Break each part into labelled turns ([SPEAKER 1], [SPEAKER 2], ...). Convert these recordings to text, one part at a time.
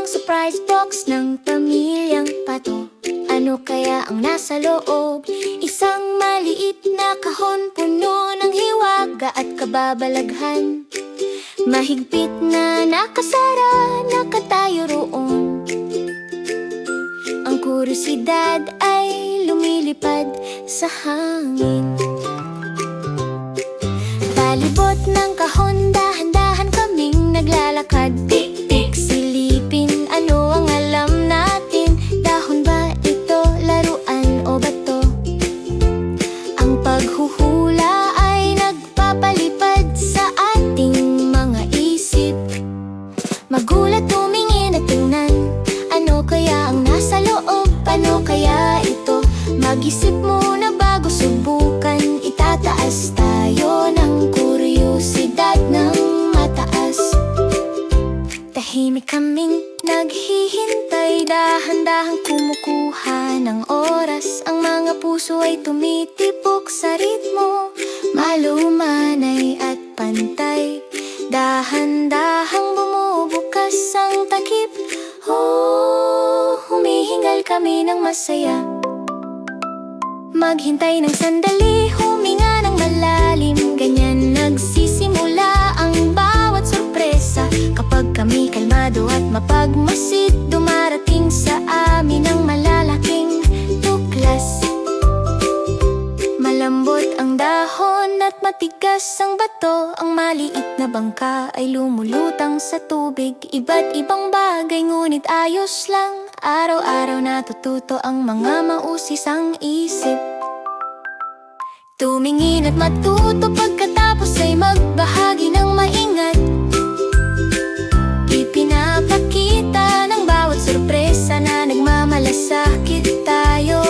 [SPEAKER 1] surprise box ng pamilyang Pato. Ano kaya ang nasa loob? Isang maliit na kahon, puno ng hiwaga at kababalaghan. Mahigpit na nakasara, nakatayo roon. Ang kuryosidad ay lumilipad sa hangin. Palibot ng kahon, dahan-dahan kaming naglalakad. Tik-tik, silipin, ano ang alam natin? Dahon ba ito, laruan o bato? Ang paghuhula ay nagpapalipad sa ating mga isip. Magulat, tumingin at tingnan, ano kaya ang nasa loob? Paano kaya ito? Mag-isip muna bago subukan. Itataas tayo ng kuryosidad ng mataas. Tahimik kaming naghihintay, dahan-dahang kumukuha ng oras. Ang mga puso ay tumitipok sa ritmo, malumanay at pantay. Dahan-dahang bumubukas ang takip. Oh, humihingal kami ng masaya. Maghintay ng sandali, huminga ng malalim. Ganyan nagsisimula ang bawat sorpresa. Kapag kami kalmado at mapagmasid, dumarating sa amin ang malalaking tuklas. Malambot ang dahon at matigas ang bato. Ang maliit na bangka ay lumulutang sa tubig. Iba't ibang bagay ngunit ayos lang. Araw-araw natututo ang mga mausisang isip. Tumingin at matuto, pagkatapos ay magbahagi ng maingat. Ipinapakita ng bawat sorpresa na nagmamalasakit tayo.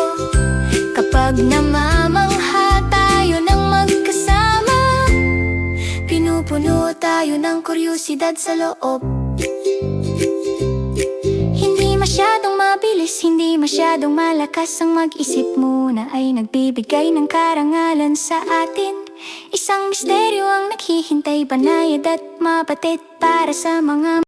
[SPEAKER 1] Kapag namamangha tayo ng magkasama, pinupuno tayo ng kuryosidad sa loob. Hindi masyadong mabilis, hindi masyadong malakas. Ang mag-isip muna ay nagbibigay ng karangalan sa atin. Isang misteryo ang naghihintay, banayad at mabatid para sa mga